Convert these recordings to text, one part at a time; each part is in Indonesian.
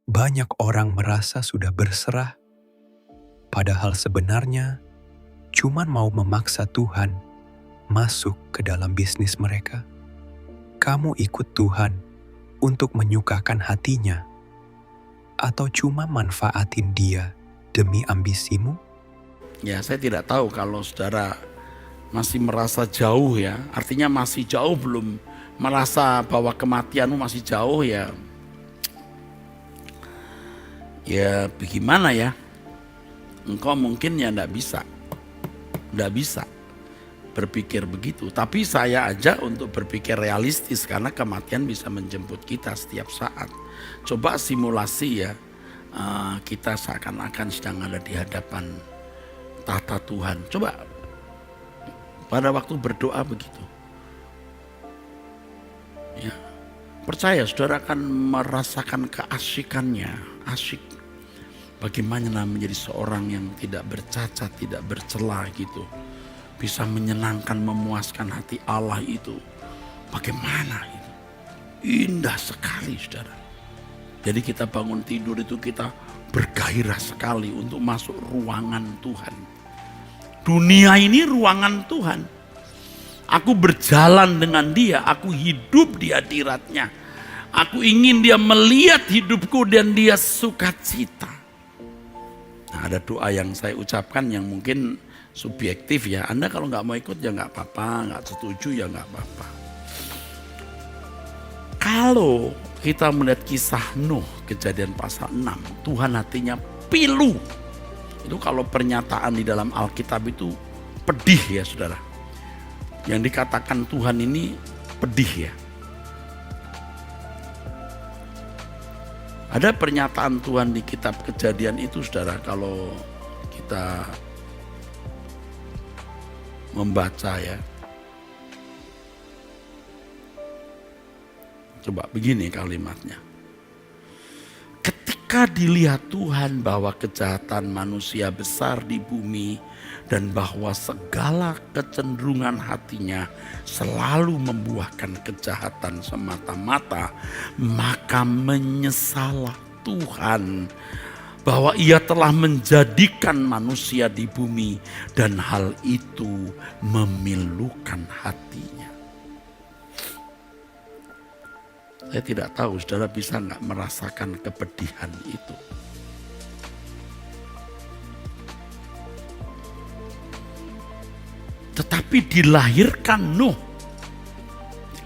Banyak orang merasa sudah berserah, padahal sebenarnya cuman mau memaksa Tuhan masuk ke dalam bisnis mereka. Kamu ikut Tuhan untuk menyukakan hatinya, atau cuma manfaatin dia demi ambisimu? Ya, saya tidak tahu kalau saudara masih merasa jauh ya, artinya masih jauh belum merasa bahwa kematianmu masih jauh ya. Ya bagaimana ya? Engkau mungkin ya enggak bisa berpikir begitu. Tapi saya ajak untuk berpikir realistis karena kematian bisa menjemput kita setiap saat. Coba simulasi ya, kita seakan-akan sedang ada di hadapan tahta Tuhan. Coba pada waktu berdoa begitu. Ya, percaya saudara akan merasakan keasikannya, asik. Bagaimana menjadi seorang yang tidak bercacat, tidak bercela gitu. Bisa menyenangkan, memuaskan hati Allah itu. Bagaimana itu? Indah sekali saudara. Jadi kita bangun tidur itu kita bergairah sekali untuk masuk ruangan Tuhan. Dunia ini ruangan Tuhan. Aku berjalan dengan dia, aku hidup di hadiratnya. Aku ingin dia melihat hidupku dan dia sukacita. Nah, ada doa yang saya ucapkan yang mungkin subjektif ya. Anda kalau nggak mau ikut ya nggak apa-apa, nggak setuju ya nggak apa-apa. Kalau kita melihat kisah Nuh, Kejadian pasal 6, Tuhan hatinya pilu. Itu kalau pernyataan di dalam Alkitab itu pedih ya saudara. Yang dikatakan Tuhan ini pedih ya. Ada pernyataan Tuhan di kitab Kejadian itu saudara, kalau kita membaca ya. Coba begini kalimatnya. Ketika dilihat Tuhan bahwa kejahatan manusia besar di bumi dan bahwa segala kecenderungan hatinya selalu membuahkan kejahatan semata-mata, maka menyesallah Tuhan bahwa ia telah menjadikan manusia di bumi dan hal itu memilukan hatinya. Saya tidak tahu saudara bisa nggak merasakan kepedihan itu. Tetapi dilahirkan Nuh.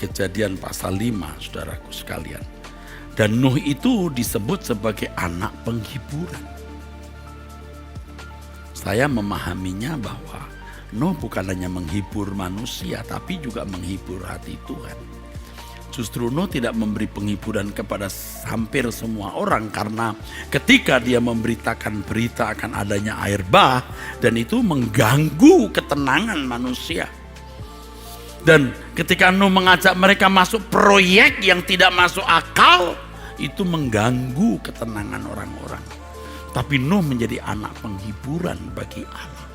Kejadian pasal 5 saudaraku sekalian. Dan Nuh itu disebut sebagai anak penghiburan. Saya memahaminya bahwa Nuh bukan hanya menghibur manusia tapi juga menghibur hati Tuhan. Justru Nuh tidak memberi penghiburan kepada hampir semua orang karena ketika dia memberitakan berita akan adanya air bah dan itu mengganggu ketenangan manusia. Dan ketika Nuh mengajak mereka masuk proyek yang tidak masuk akal, itu mengganggu ketenangan orang-orang. Tapi Nuh menjadi anak penghiburan bagi Allah.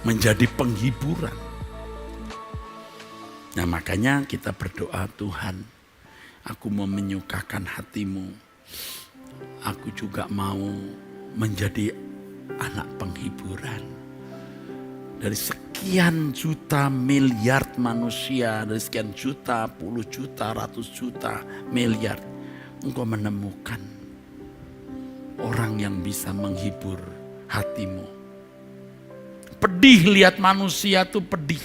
Menjadi penghiburan. Nah makanya kita berdoa, Tuhan, aku mau menyukakan hatimu. Aku juga mau menjadi anak penghiburan. Dari sekian juta miliar manusia, dari sekian juta, puluh juta, ratus juta, miliar, engkau menemukan orang yang bisa menghibur hatimu. Pedih lihat manusia tuh pedih.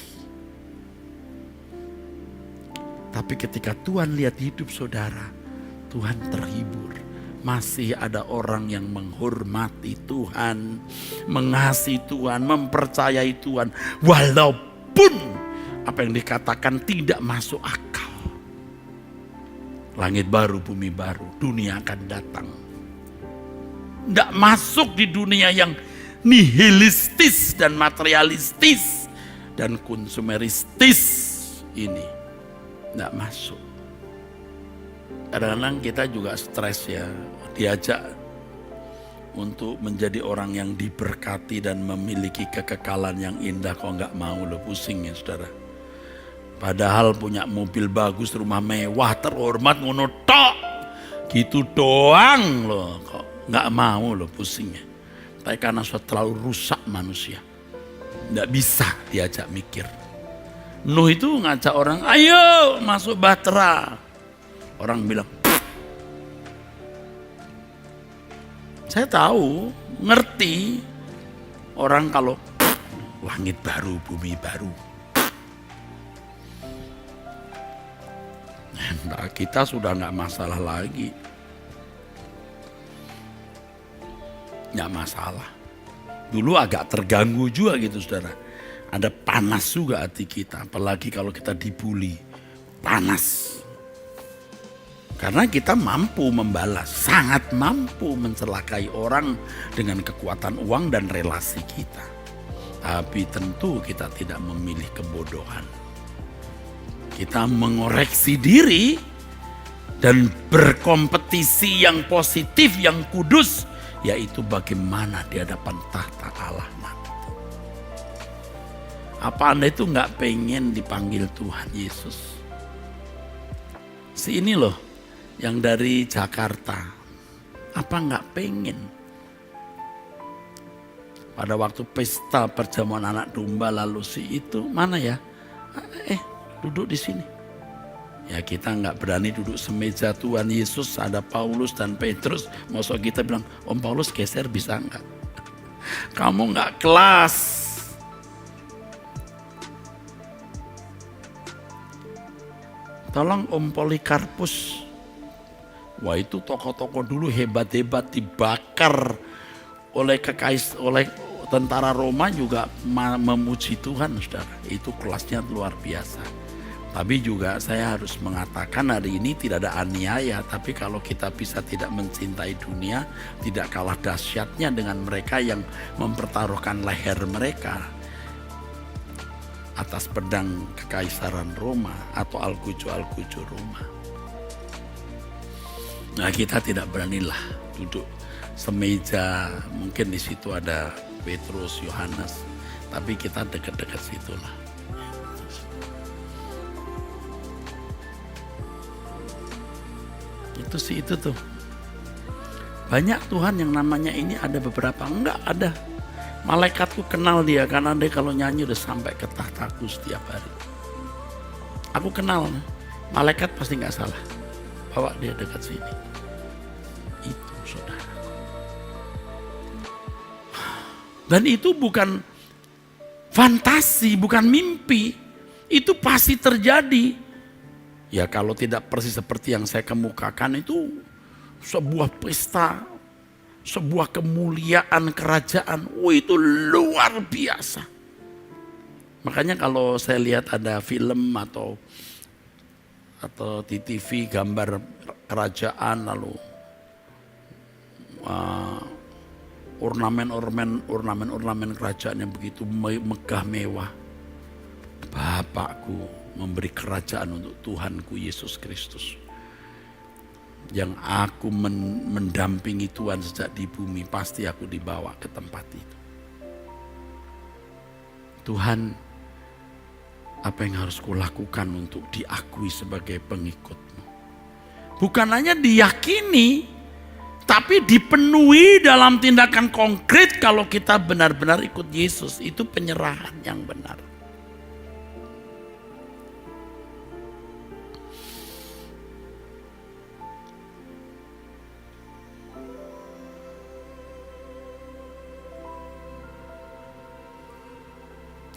Tapi ketika Tuhan lihat hidup saudara, Tuhan terhibur. Masih ada orang yang menghormati Tuhan, mengasihi Tuhan, mempercayai Tuhan. Walaupun apa yang dikatakan tidak masuk akal. Langit baru, bumi baru, dunia akan datang. Tidak masuk di dunia yang nihilistis dan materialistis dan konsumeristis ini. Tidak masuk. Kadang-kadang kita juga stres ya, diajak untuk menjadi orang yang diberkati dan memiliki kekekalan yang indah. Kok nggak mau, lo pusing ya saudara. Padahal punya mobil bagus, rumah mewah, terhormat, ngono tok. Gitu doang loh, kok nggak mau loh pusingnya. Tapi karena sudah terlalu rusak manusia, nggak bisa diajak mikir. Nuh itu ngajak orang, ayo masuk Bahtera. Orang bilang, saya tahu, ngerti. Orang kalau langit baru, bumi baru. Nah, kita sudah nggak masalah lagi. Nggak masalah. Dulu agak terganggu juga gitu saudara. Ada panas juga hati kita. Apalagi kalau kita dibully. Panas. Karena kita mampu membalas. Sangat mampu mencelakai orang dengan kekuatan uang dan relasi kita. Tapi tentu kita tidak memilih kebodohan. Kita mengoreksi diri dan berkompetisi yang positif, yang kudus, yaitu bagaimana di hadapan tahta Allah nanti. Apa Anda itu nggak pengen dipanggil Tuhan Yesus? Si ini loh, yang dari Jakarta, apa nggak pengen? Pada waktu pesta perjamuan anak domba lalu si itu, mana ya? Duduk di sini. Ya kita nggak berani duduk semeja Tuhan Yesus, ada Paulus dan Petrus. Masa kita bilang, Om Paulus geser bisa nggak? Kamu nggak kelas. Tolong Om Polikarpus. Wah itu tokoh-tokoh dulu hebat-hebat dibakar oleh tentara Roma juga memuji Tuhan, saudara. Itu kelasnya luar biasa. Tapi juga saya harus mengatakan hari ini tidak ada aniaya. Tapi kalau kita bisa tidak mencintai dunia, tidak kalah dahsyatnya dengan mereka yang mempertaruhkan leher mereka atas pedang kekaisaran Roma atau alkujo Roma. Nah kita tidak beranilah duduk semeja, mungkin di situ ada Petrus, Yohanes, tapi kita dekat-dekat situlah. Itu sih itu tuh. Banyak Tuhan yang namanya ini ada beberapa, enggak ada. Malaikatku kenal dia karena dia kalau nyanyi udah sampai ke tahtaku setiap hari. Aku kenal, malaikat pasti nggak salah. Bawa dia dekat sini. Itu saudara. Dan itu bukan fantasi, bukan mimpi. Itu pasti terjadi. Ya kalau tidak persis seperti yang saya kemukakan itu sebuah pesta, sebuah kemuliaan kerajaan. Itu luar biasa. Makanya kalau saya lihat ada film atau di TV gambar kerajaan lalu ornamen kerajaan yang begitu megah mewah. Bapakku memberi kerajaan untuk Tuhanku Yesus Kristus. Yang aku mendampingi Tuhan sejak di bumi, pasti aku dibawa ke tempat itu. Tuhan, apa yang harus kulakukan untuk diakui sebagai pengikut-Mu? Bukan hanya diyakini, tapi dipenuhi dalam tindakan konkret kalau kita benar-benar ikut Yesus. Itu penyerahan yang benar.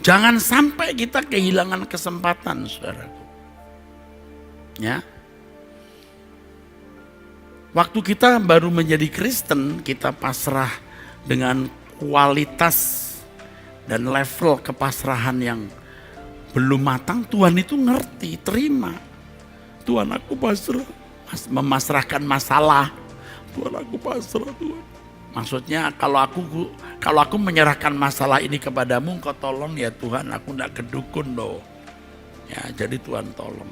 Jangan sampai kita kehilangan kesempatan, saudaraku. Ya. Waktu kita baru menjadi Kristen, kita pasrah dengan kualitas dan level kepasrahan yang belum matang. Tuhan itu ngerti, terima. Tuhan aku pasrah, memasrahkan masalah. Tuhan aku pasrah, Tuhan. Maksudnya kalau aku menyerahkan masalah ini kepadamu, Engkau tolong ya Tuhan, aku tidak kedukun loh. Ya, jadi Tuhan tolong.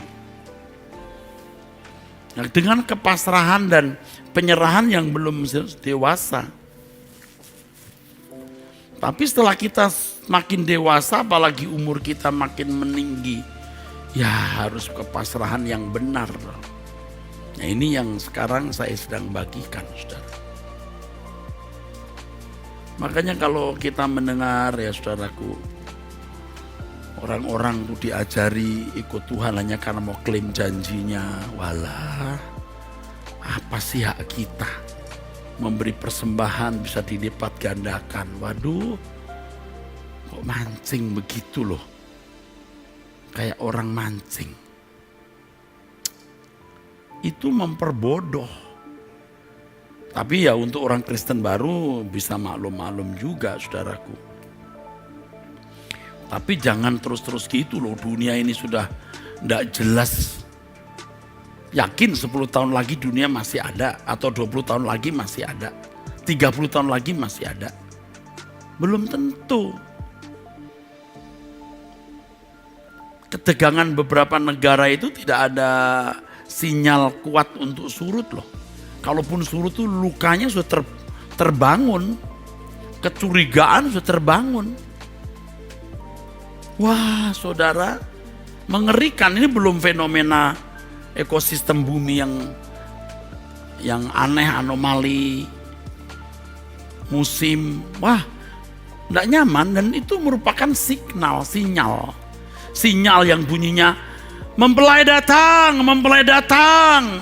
Nah, dengan kepasrahan dan penyerahan yang belum dewasa. Tapi setelah kita makin dewasa, apalagi umur kita makin meninggi, Ya harus kepasrahan yang benar. Nah ini yang sekarang saya sedang bagikan, saudara. Makanya kalau kita mendengar ya saudaraku, orang-orang tuh diajari ikut Tuhan hanya karena mau klaim janjinya. Walah, apa sih hak kita? Memberi persembahan bisa dilipat gandakan. Waduh, kok mancing begitu loh. Kayak orang mancing. Itu memperbodoh. Tapi ya untuk orang Kristen baru bisa maklum-maklum juga, saudaraku. Tapi jangan terus-terus gitu loh, dunia ini sudah tidak jelas. Yakin 10 tahun lagi dunia masih ada, atau 20 tahun lagi masih ada, 30 tahun lagi masih ada. Belum tentu. Ketegangan beberapa negara itu tidak ada sinyal kuat untuk surut loh. Kalaupun surut tuh lukanya sudah terbangun, kecurigaan sudah terbangun. Wah saudara, mengerikan. Ini belum fenomena ekosistem bumi yang aneh, anomali, musim. Wah, tidak nyaman dan itu merupakan sinyal yang bunyinya mempelai datang,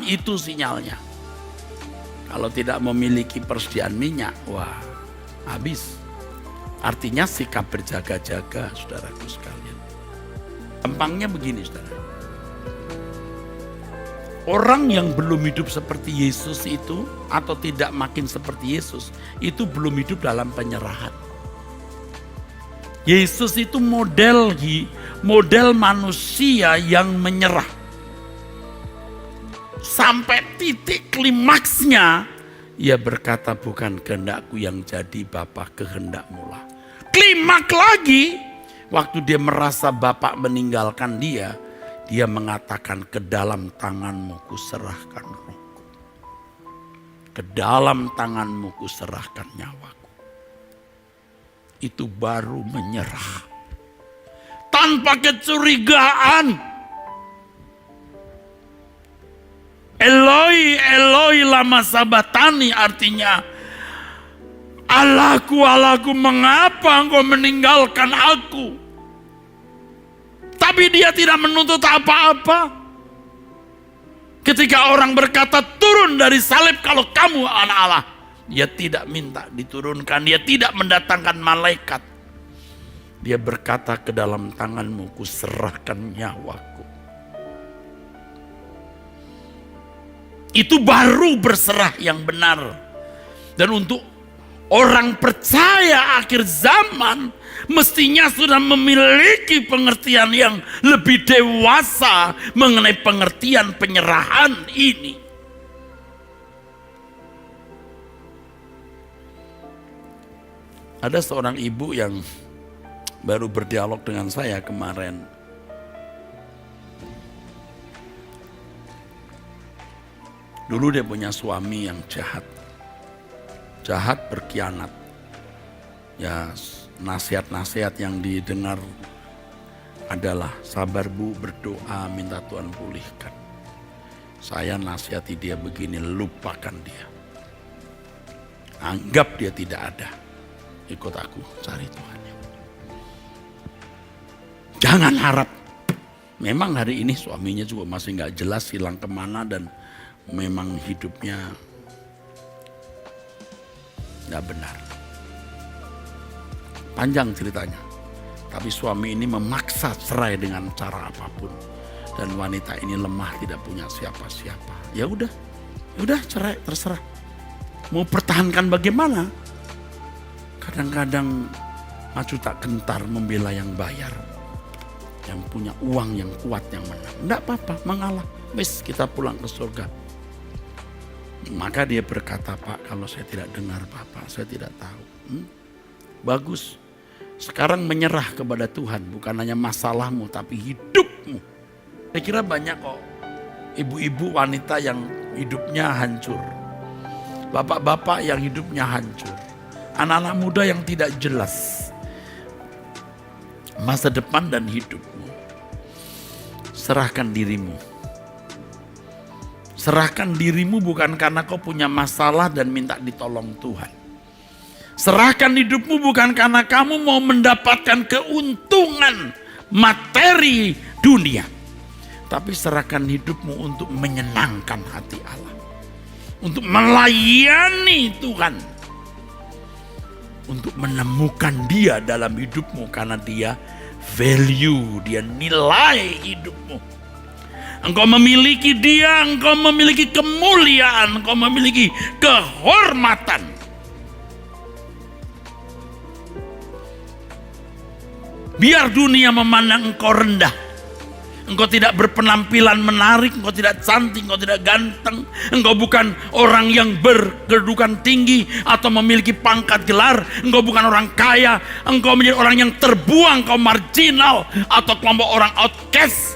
itu sinyalnya. Kalau tidak memiliki persediaan minyak, wah habis. Artinya sikap berjaga-jaga, saudaraku sekalian. Gampangnya begini, saudara. Orang yang belum hidup seperti Yesus itu, atau tidak makin seperti Yesus, itu belum hidup dalam penyerahan. Yesus itu model manusia yang menyerah. Sampai titik klimaksnya, ia berkata, bukan kehendakku yang jadi Bapa, kehendakmu lah. Klimaks lagi, waktu dia merasa Bapa meninggalkan dia mengatakan, ke dalam tanganmu kuserahkan rohku. Ke dalam tanganmu kuserahkan nyawaku. Itu baru menyerah. Tanpa kecurigaan. Eloi, Eloi lama sabatani, artinya Allahku, Allahku, mengapa engkau meninggalkan aku? Tapi dia tidak menuntut apa-apa. Ketika orang berkata turun dari salib kalau kamu anak Allah, dia tidak minta diturunkan, dia tidak mendatangkan malaikat. Dia berkata, ke dalam tanganmu kuserahkan nyawaku. Itu baru berserah yang benar. Dan untuk orang percaya akhir zaman, mestinya sudah memiliki pengertian yang lebih dewasa mengenai pengertian penyerahan ini. Ada seorang ibu yang baru berdialog dengan saya kemarin. Dulu dia punya suami yang jahat berkhianat. Ya, nasihat-nasihat yang didengar adalah, sabar bu, berdoa, minta Tuhan pulihkan. Saya nasihati dia begini, lupakan dia. Anggap dia tidak ada. Ikut aku cari Tuhan. Jangan harap. Memang hari ini suaminya juga masih gak jelas hilang kemana dan memang hidupnya gak benar. Panjang ceritanya. Tapi suami ini memaksa cerai dengan cara apapun. Dan wanita ini lemah, tidak punya siapa-siapa. Ya udah cerai, terserah. Mau pertahankan bagaimana? Kadang-kadang maju tak gentar membela yang bayar. Yang punya uang, yang kuat, yang menang. Enggak apa-apa, mengalah. Wis, kita pulang ke surga. Maka dia berkata, Pak, kalau saya tidak dengar Bapak, saya tidak tahu. Bagus. Sekarang menyerah kepada Tuhan, bukan hanya masalahmu, tapi hidupmu. Saya kira banyak kok ibu-ibu wanita yang hidupnya hancur. Bapak-bapak yang hidupnya hancur. Anak-anak muda yang tidak jelas masa depan dan hidupmu. serahkan dirimu. Serahkan dirimu bukan karena kau punya masalah dan minta ditolong Tuhan. Serahkan hidupmu bukan karena kamu mau mendapatkan keuntungan materi dunia. Tapi serahkan hidupmu untuk menyenangkan hati Allah. Untuk melayani Tuhan. Untuk menemukan Dia dalam hidupmu karena Dia value, Dia nilai hidupmu. Engkau memiliki Dia, engkau memiliki kemuliaan, engkau memiliki kehormatan. Biar dunia memandang engkau rendah. Engkau tidak berpenampilan menarik, engkau tidak cantik, engkau tidak ganteng. Engkau bukan orang yang berkedudukan tinggi atau memiliki pangkat gelar. Engkau bukan orang kaya, engkau menjadi orang yang terbuang, engkau marginal atau kelompok orang outcast.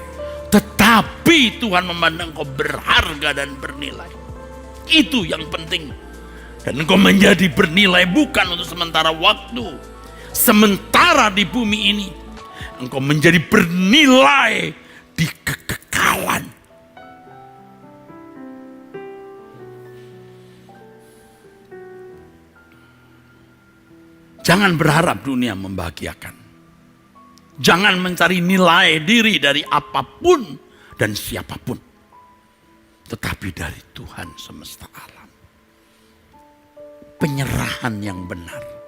Tetapi Tuhan memandang engkau berharga dan bernilai. Itu yang penting. Dan engkau menjadi bernilai bukan untuk sementara waktu. Sementara di bumi ini, engkau menjadi bernilai di kekekalan. Jangan berharap dunia membahagiakan. Jangan mencari nilai diri dari apapun dan siapapun. Tetapi dari Tuhan semesta alam. Penyerahan yang benar.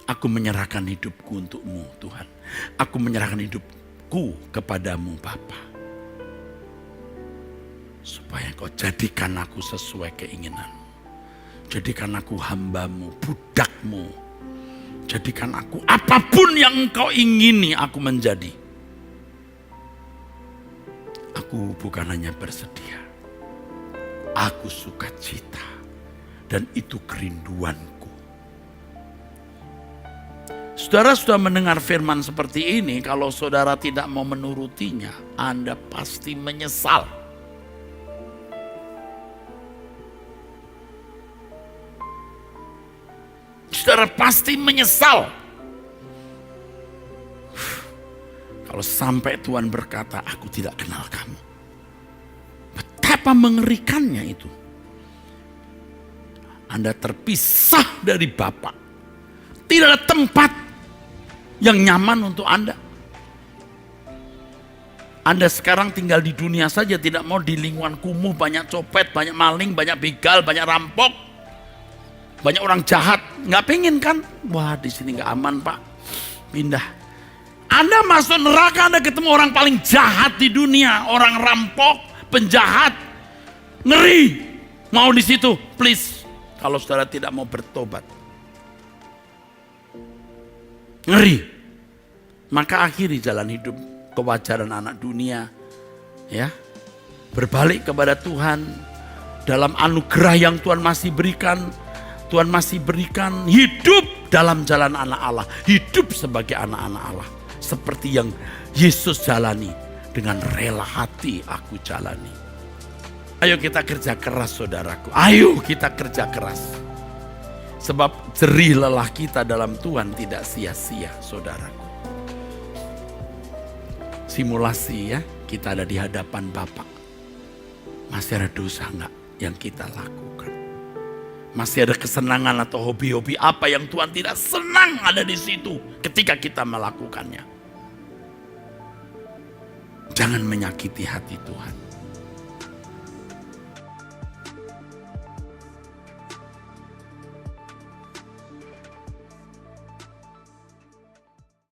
Aku menyerahkan hidupku untukmu Tuhan. Aku menyerahkan hidupku kepadamu Bapa. Supaya kau jadikan aku sesuai keinginanmu. Jadikan aku hambamu, budakmu. Jadikan aku apapun yang engkau ingini aku menjadi. Aku bukan hanya bersedia. Aku sukacita. Dan itu kerinduanku. Saudara sudah mendengar firman seperti ini. Kalau saudara tidak mau menurutinya, Anda pasti menyesal. Saudara pasti menyesal. Kalau sampai Tuhan berkata, aku tidak kenal kamu. Betapa mengerikannya itu. Anda terpisah dari Bapa. Tidak ada tempat yang nyaman untuk Anda. Anda sekarang tinggal di dunia saja, tidak mau di lingkungan kumuh, banyak copet, banyak maling, banyak begal, banyak rampok. Banyak orang jahat, nggak pengen kan? Wah, di sini nggak aman Pak, pindah. Anda masuk neraka, Anda ketemu orang paling jahat di dunia, orang rampok, penjahat, ngeri. Mau di situ, please. Kalau saudara tidak mau bertobat, ngeri. Maka akhiri jalan hidup kewajaran anak dunia, ya. Berbalik kepada Tuhan dalam anugerah yang Tuhan masih berikan. Tuhan masih berikan hidup dalam jalan anak Allah. Hidup sebagai anak-anak Allah. Seperti yang Yesus jalani. Dengan rela hati aku jalani. Ayo kita kerja keras saudaraku. Ayo kita kerja keras. Sebab jerih lelah kita dalam Tuhan tidak sia-sia saudaraku. Simulasi ya. Kita ada di hadapan Bapa. Masih ada dosa enggak yang kita lakukan? Masih ada kesenangan atau hobi-hobi apa yang Tuhan tidak senang ada di situ ketika kita melakukannya. Jangan menyakiti hati Tuhan.